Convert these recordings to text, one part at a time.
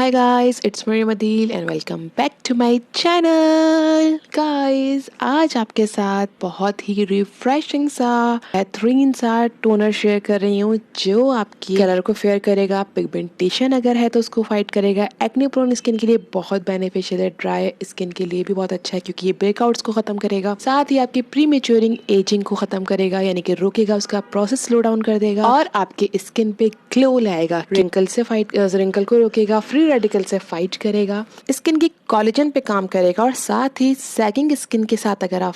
Hi guys, it's Maryam Adeel and welcome back to my channel. Guys, आज आपके साथ बहुत ही रिफ्रेशिंग सा बेहतरीन सा टोनर शेयर कर रही हूँ जो आपकी कलर को फेयर करेगा, पिगमेंटेशन अगर है तो उसको फाइट करेगा, एक्ने प्रोन स्किन के लिए बहुत बेनिफिशियल है, ड्राई स्किन के लिए भी बहुत अच्छा है क्योंकि ये ब्रेकआउट्स को खत्म करेगा, साथ ही आपकी प्री मेच्योरिंग एजिंग को खत्म करेगा यानी कि रोकेगा, उसका प्रोसेस स्लो डाउन कर देगा और आपके स्किन पे ग्लो लाएगा, रिंकल को रोकेगा, फ्री रेडिकल से फाइट करेगा, स्किन की कोलेजन पे काम करेगा और साथ ही सैगिंग स्किन के साथ अगर आप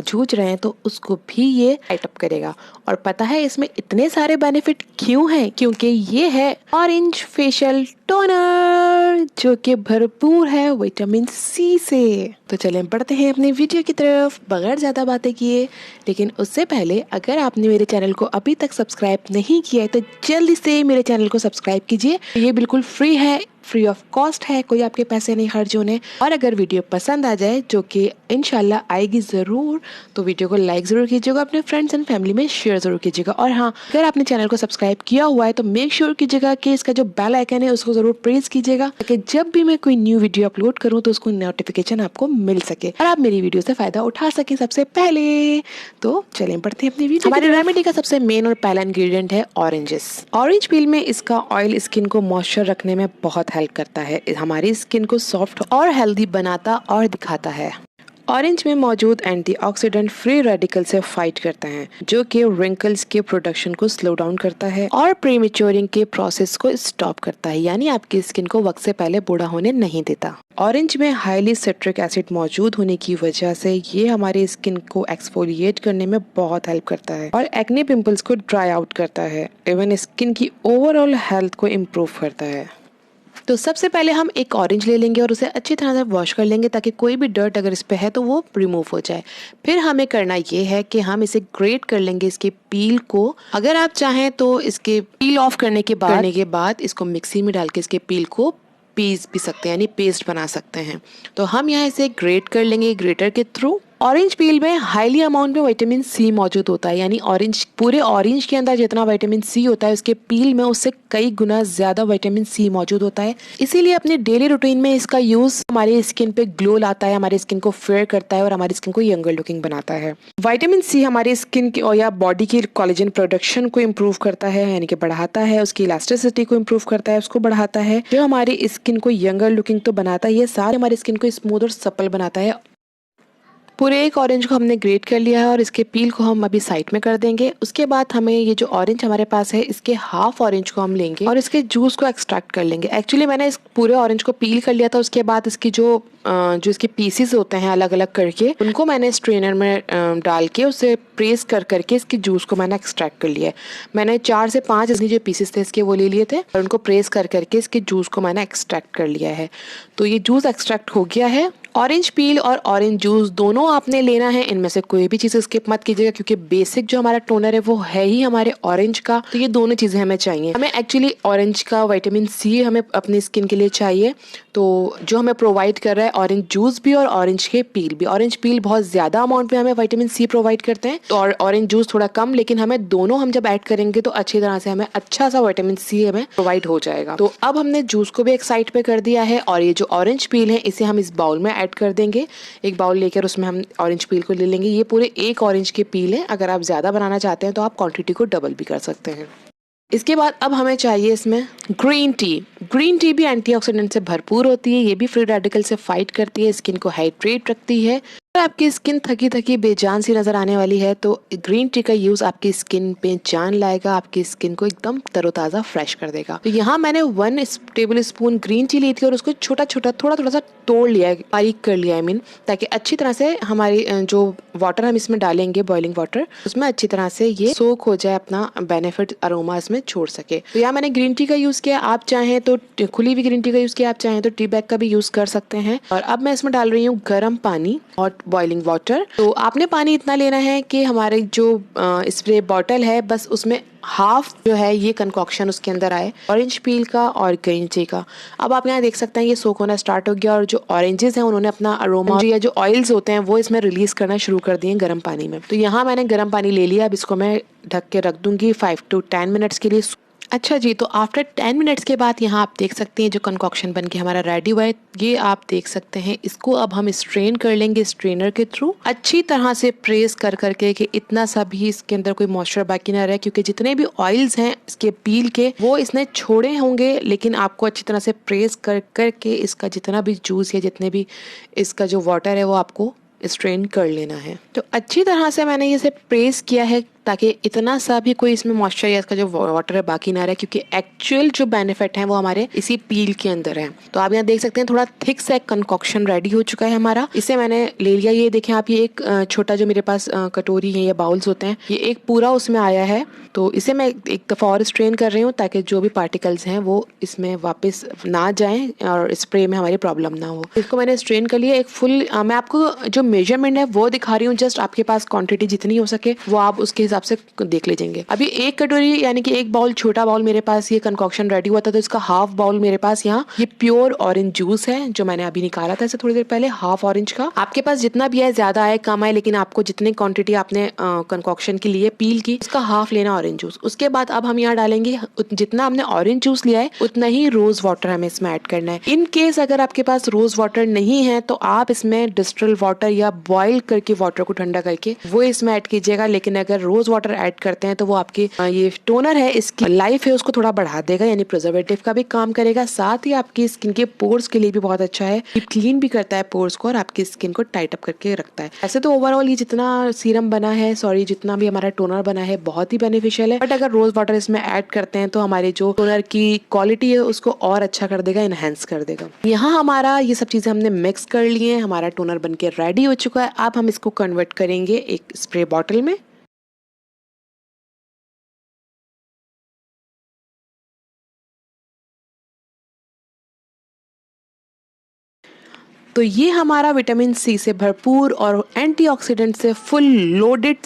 जूझ रहे हैं तो उसको भी ये लाइट अप करेगा। और पता है इसमें इतने सारे बेनिफिट क्यों हैं? क्योंकि ये है ऑरेंज फेशियल टोनर जो कि भरपूर है विटामिन सी से। तो चलें बढ़ते हैं अपनी वीडियो की तरफ बगैर ज़्यादा बातें किए। लेकिन उससे पहले अगर आपने मेरे चैनल को अभी तक सब्सक्राइब नहीं किया है तो जल्दी से मेरे चैनल को सब्सक्राइब कीजिए। ये बिल्कुल फ्री है, फ्री ऑफ कॉस्ट है, कोई आपके पैसे नहीं खर्च होने। और अगर वीडियो पसंद आ जाए जो कि इंशाल्लाह आएगी ज़रूर, तो वीडियो को लाइक ज़रूर कीजिएगा, अपने फ्रेंड्स एंड फैमिली में शेयर ज़रूर कीजिएगा। और हाँ, अगर आपने चैनल को सब्सक्राइब किया हुआ है तो मेक श्योर कीजिएगा कि इसका जो बेल आइकन है उसको ज़रूर प्रेस कीजिएगा ताकि जब भी मैं कोई न्यू वीडियो अपलोड करूँ तो उसको नोटिफिकेशन आपको मिल सके और आप मेरी वीडियो से फ़ायदा उठा सकें सबसे पहले। तो चलें बढ़ते हैं अपनी वीडियो। हमारी रेमेडी का सबसे मेन और पहला इंग्रेडिएंट है ऑरेंजेस। ऑरेंज पील में इसका ऑयल स्किन को मॉइस्चर रखने में बहुत हेल्प करता है, हमारी स्किन को सॉफ्ट और हेल्दी बनाता और दिखाता है। ऑरेंज में मौजूद एंटीऑक्सीडेंट फ्री रेडिकल से फाइट करते हैं जो कि रिंकल्स के प्रोडक्शन को स्लो डाउन करता है और प्रीमेच्योरिंग के प्रोसेस को स्टॉप करता है, यानी आपकी स्किन को वक्त से पहले बूढ़ा होने नहीं देता। ऑरेंज में हाईली सिट्रिक एसिड मौजूद होने की वजह से ये हमारी स्किन को एक्सफोलिएट करने में बहुत हेल्प करता है और एक्ने पिंपल्स को ड्राई आउट करता है, इवन स्किन की ओवरऑल हेल्थ को इम्प्रूव करता है। तो सबसे पहले हम एक ऑरेंज ले लेंगे और उसे अच्छी तरह से वॉश कर लेंगे ताकि कोई भी डर्ट अगर इस पे है तो वो रिमूव हो जाए। फिर हमें करना ये है कि हम इसे ग्रेट कर लेंगे, इसके पील को। अगर आप चाहें तो इसके पील ऑफ करने के बाद इसको मिक्सी में डाल के इसके पील को पीस भी सकते हैं, यानी पेस्ट बना सकते हैं। तो हम यहाँ इसे ग्रेट कर लेंगे ग्रेटर के थ्रू। ऑरेंज पील में हाईली अमाउंट में विटामिन सी मौजूद होता है, यानी पूरे ऑरेंज के अंदर जितना विटामिन सी होता है उसके पील में उससे कई गुना ज्यादा विटामिन सी मौजूद होता है। इसीलिए अपने डेली रूटीन में इसका यूज हमारी स्किन पे ग्लो लाता है, हमारी स्किन को फेयर करता है और हमारी स्किन को यंगर लुकिंग बनाता है। विटामिन सी हमारी स्किन की और या बॉडी की कोलेजन प्रोडक्शन को इम्प्रूव करता है, यानी कि बढ़ाता है, उसकी इलास्टिसिटी को इम्प्रूव करता है, उसको बढ़ाता है, जो हमारी स्किन को यंगर लुकिंग तो बनाता है, ये साथ हमारी स्किन को स्मूथ और सपल बनाता है। पूरे एक ऑरेंज को हमने ग्रेट कर लिया है और इसके पील को हम अभी साइड में कर देंगे। उसके बाद हमें ये जो ऑरेंज हमारे पास है इसके हाफ ऑरेंज को हम लेंगे और इसके जूस को एक्सट्रैक्ट कर लेंगे। एक्चुअली मैंने इस पूरे ऑरेंज को पील कर लिया था, उसके बाद इसकी जो इसके पीसेस होते हैं अलग अलग करके उनको मैंने स्ट्रेनर में डाल के उसे प्रेस कर करके इसके जूस को मैंने एक्सट्रैक्ट कर लिया है। मैंने 4 से 5 इसके जो पीसेस थे इसके वो ले लिए थे और उनको प्रेस कर करके इसके जूस को मैंने एक्सट्रैक्ट कर लिया है। तो ये जूस एक्सट्रैक्ट हो गया है। ऑरेंज पील और ऑरेंज जूस दोनों आपने लेना है, इनमें से कोई भी चीज़ स्किप मत कीजिएगा क्योंकि बेसिक जो हमारा टोनर है वो है ही हमारे ऑरेंज का। तो ये दोनों चीज़ें हमें चाहिए। हमें एक्चुअली ऑरेंज का विटामिन सी हमें अपनी स्किन के लिए चाहिए, तो जो हमें प्रोवाइड कर रहा है ऑरेंज जूस भी और ऑरेंज के पील भी। ऑरेंज पील बहुत ज़्यादा अमाउंट में हमें विटामिन सी प्रोवाइड करते हैं और ऑरेंज जूस थोड़ा कम, लेकिन हमें दोनों हम जब ऐड करेंगे तो अच्छी तरह से हमें अच्छा सा विटामिन सी हमें प्रोवाइड हो जाएगा। तो अब हमने जूस को भी एक साइड पे कर दिया है और ये जो ऑरेंज पील है इसे हम इस बाउल में ऐड कर देंगे। एक बाउल लेकर उसमें हम ऑरेंज पील को ले लेंगे। ये पूरे एक ऑरेंज के पील है, अगर आप ज़्यादा बनाना चाहते हैं तो आप क्वांटिटी को डबल भी कर सकते हैं। इसके बाद अब हमें चाहिए इसमें ग्रीन टी। ग्रीन टी भी एंटीऑक्सीडेंट से भरपूर होती है, ये भी फ्री रेडिकल से फाइट करती है, स्किन को हाइड्रेट रखती है। अगर आपकी स्किन थकी थकी बेजान सी नजर आने वाली है तो ग्रीन टी का यूज आपकी स्किन पे जान लाएगा, आपकी स्किन को एकदम तरोताज़ा फ्रेश कर देगा। तो यहाँ मैंने 1 टेबल स्पून ग्रीन टी ली थी और उसको छोटा छोटा थोड़ा सा तोड़ लिया है, बारीक कर लिया है ताकि अच्छी तरह से हमारी जो वाटर हम इसमें डालेंगे बॉइलिंग वाटर उसमें अच्छी तरह से ये सोक हो जाए, अपना बेनिफिट अरोमा इसमें छोड़ सके। तो यहाँ मैंने ग्रीन टी का यूज किया, आप चाहें तो खुली हुई ग्रीन टी का यूज किया, आप चाहें तो टी बैग का भी यूज कर सकते हैं। और अब मैं इसमें डाल रही हूँ गर्म पानी और बॉइलिंग वाटर। तो आपने पानी इतना लेना है कि हमारे जो स्प्रे बॉटल है बस उसमें हाफ जो है ये कंकॉक्शन उसके अंदर आए, ऑरेंज पील का और ग्रीन टी का। अब आप यहाँ देख सकते हैं ये सोक होना स्टार्ट हो गया और जो ऑरेंजेस हैं उन्होंने अपना अरोमा या जो ऑयल्स होते हैं वो इसमें रिलीज करना शुरू कर दिए गर्म पानी में। तो यहाँ मैंने गर्म पानी ले लिया, अब इसको मैं ढक के रख दूंगी 5 to 10 मिनट्स के लिए। अच्छा जी, तो आफ्टर 10 मिनट्स के बाद यहाँ आप देख सकते हैं जो कंकॉक्शन बन के हमारा रेडी हुआ है, ये आप देख सकते हैं। इसको अब हम स्ट्रेन कर लेंगे स्ट्रेनर के थ्रू, अच्छी तरह से प्रेस कर करके कि इतना सा भी इसके अंदर कोई मॉइस्चर बाकी ना रहे, क्योंकि जितने भी ऑयल्स हैं इसके पील के वो इसने छोड़े होंगे, लेकिन आपको अच्छी तरह से प्रेस कर करके इसका जितना भी जूस या जितने भी इसका जो वाटर है वो आपको स्ट्रेन कर लेना है। तो अच्छी तरह से मैंने इसे प्रेस किया है ताकि इतना सा भी कोई इसमें मॉइस्चर या इसका जो वाटर है बाकी ना रहे, क्योंकि एक्चुअल जो बेनिफिट है वो हमारे इसी पील के अंदर है। तो आप यहाँ देख सकते हैं थोड़ा थिक सा कंकॉक्शन रेडी हो चुका है हमारा। इसे मैंने ले लिया। ये देखें आप, ये एक छोटा जो मेरे पास कटोरी है या बाउल्स होते हैं, ये एक पूरा उसमें आया है। तो इसे मैं एक दफ़ा और स्ट्रेन कर रही हूँ ताकि जो भी पार्टिकल्स हैं वो इसमें वापस ना जाएं और स्प्रे में हमारी प्रॉब्लम ना हो। इसको मैंने स्ट्रेन कर लिया। एक फुल मैं आपको जो मेजरमेंट है वो दिखा रही हूँ, जस्ट आपके पास क्वांटिटी जितनी हो सके वो आप उसके हिसाब से देख लीजिएंगे। अभी एक कटोरी यानी कि एक बाउल, छोटा बाउल मेरे पास ये कंकॉक्शन रेडी हुआ था, तो इसका हाफ बाउल मेरे पास यहाँ ये प्योर ऑरेंज जूस है जो मैंने अभी निकाला था इसे थोड़ी देर पहले, हाफ ऑरेंज का। आपके पास जितना भी है, ज्यादा आए कम आए, लेकिन आपको जितनी क्वांटिटी आपने कंकॉक्शन के लिए पील की उसका हाफ लेना ऑरेंज जूस। उसके बाद अब हम यहाँ डालेंगे जितना हमने ऑरेंज जूस लिया है उतना ही रोज वाटर हमें इसमें ऐड करना है। इन केस अगर आपके पास रोज वाटर नहीं है तो आप इसमें डिस्टिल वाटर या बॉईल करके वाटर को ठंडा करके वो इसमें ऐड कीजिएगा। लेकिन अगर रोज वाटर ऐड करते हैं तो वो आपकी ये टोनर है इसकी लाइफ है उसको थोड़ा बढ़ा देगा, यानी प्रिजर्वेटिव का भी काम करेगा, साथ ही आपकी स्किन के पोर्स के लिए भी बहुत अच्छा है। क्लीन भी करता है पोर्स को और आपकी स्किन को टाइट अप करके रखता है। ऐसे तो ओवरऑल ये जितना सीरम बना है, जितना भी हमारा टोनर बना है बहुत ही बेनिफिशियल है, बट अगर रोज वाटर इसमें ऐड करते हैं तो हमारे जो टोनर की क्वालिटी है उसको और अच्छा कर देगा, इनहेंस कर देगा। यहाँ हमारा ये सब चीजें हमने मिक्स कर लिए हैं, हमारा टोनर बनके रेडी हो चुका है। अब हम इसको कन्वर्ट करेंगे एक स्प्रे बॉटल में। तो ये हमारा विटामिन सी से भरपूर और एंटीऑक्सीडेंट से फुल लोडेड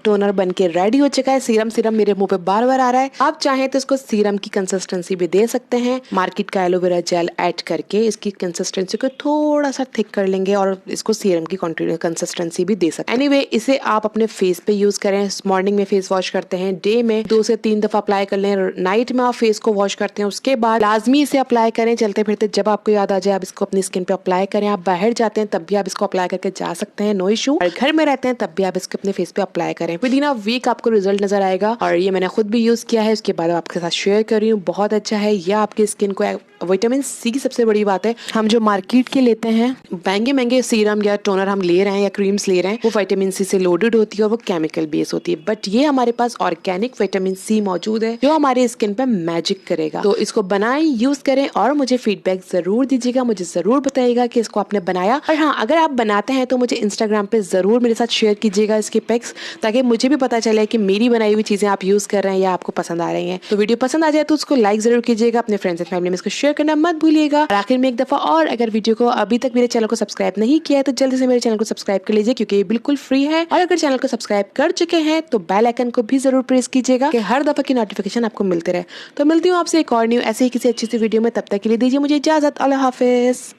टोनर बनके रेडी हो चुका है। सीरम मेरे मुंह पे बार बार आ रहा है। आप चाहें तो इसको सीरम की कंसिस्टेंसी भी दे सकते हैं। मार्केट का एलोवेरा जेल ऐड करके इसकी कंसिस्टेंसी को थोड़ा सा थिक कर लेंगे और इसको सीरम की कंसिस्टेंसी भी दे सकते हैं। एनीवे, इसे आप अपने फेस पे यूज करें। मॉर्निंग में फेस वॉश करते हैं, डे में 2 से 3 दफा अप्लाई कर लें, नाइट में आप फेस को वॉश करते हैं, उसके बाद लाजमी इसे अप्लाई करें। चलते फिरते जब आपको याद आ जाए आप इसको अपनी स्किन पे अप्लाई करें। आप बाहर जाते हैं तब भी आप इसको अप्लाई करके जा सकते हैं, नो इशू। और घर में रहते हैं तब भी आप इसको अपने फेस पे अप्लाई करें। विद इन अ वीक आपको रिजल्ट नजर आएगा और ये मैंने खुद भी यूज किया है, उसके बाद आपके साथ शेयर कर रही हूँ। बहुत अच्छा है, यह आपकी स्किन को विटामिन सी की सबसे बड़ी बात है। हम जो मार्केट के लेते हैं महंगे सीरम या टोनर हम ले रहे हैं या क्रीम्स ले रहे हैं, वो विटामिन सी से लोडेड होती है और वो केमिकल बेस होती है, बट ये हमारे पास ऑर्गेनिक विटामिन सी मौजूद है जो हमारे स्किन पे मैजिक करेगा। तो इसको बनाएं, यूज करें और मुझे फीडबैक जरूर दीजिएगा, मुझे जरूर बताइएगा कि इसको आपने बनाया। और हाँ, अगर आप बनाते हैं तो मुझे इंस्टाग्राम पे जरूर मेरे साथ शेयर कीजिएगा इसके पिक्स, ताकि मुझे भी पता चले कि मेरी बनाई हुई चीजें आप यूज कर रहे हैं या आपको पसंद आ रही हैं। तो वीडियो पसंद आ जाए तो उसको लाइक जरूर कीजिएगा, अपने फ्रेंड्स एंड फैमिली में इसको शेयर करना मत भूलिएगा। और आखिर में एक दफा और, अगर वीडियो को अभी तक मेरे चैनल को सब्सक्राइब नहीं किया है तो जल्दी से मेरे चैनल को सब्सक्राइब कर लीजिए, क्योंकि ये बिल्कुल फ्री है। और अगर चैनल को सब्सक्राइब कर चुके हैं तो बेल आइकन को भी जरूर प्रेस कीजिएगा कि हर दफा की नोटिफिकेशन आपको मिलते रहे। तो मिलती हूँ आपसे एक और न्यू ऐसे ही किसी अच्छी सी वीडियो में, तब तक के लिए दीजिए मुझे इजाजत। अल्लाह हाफिज।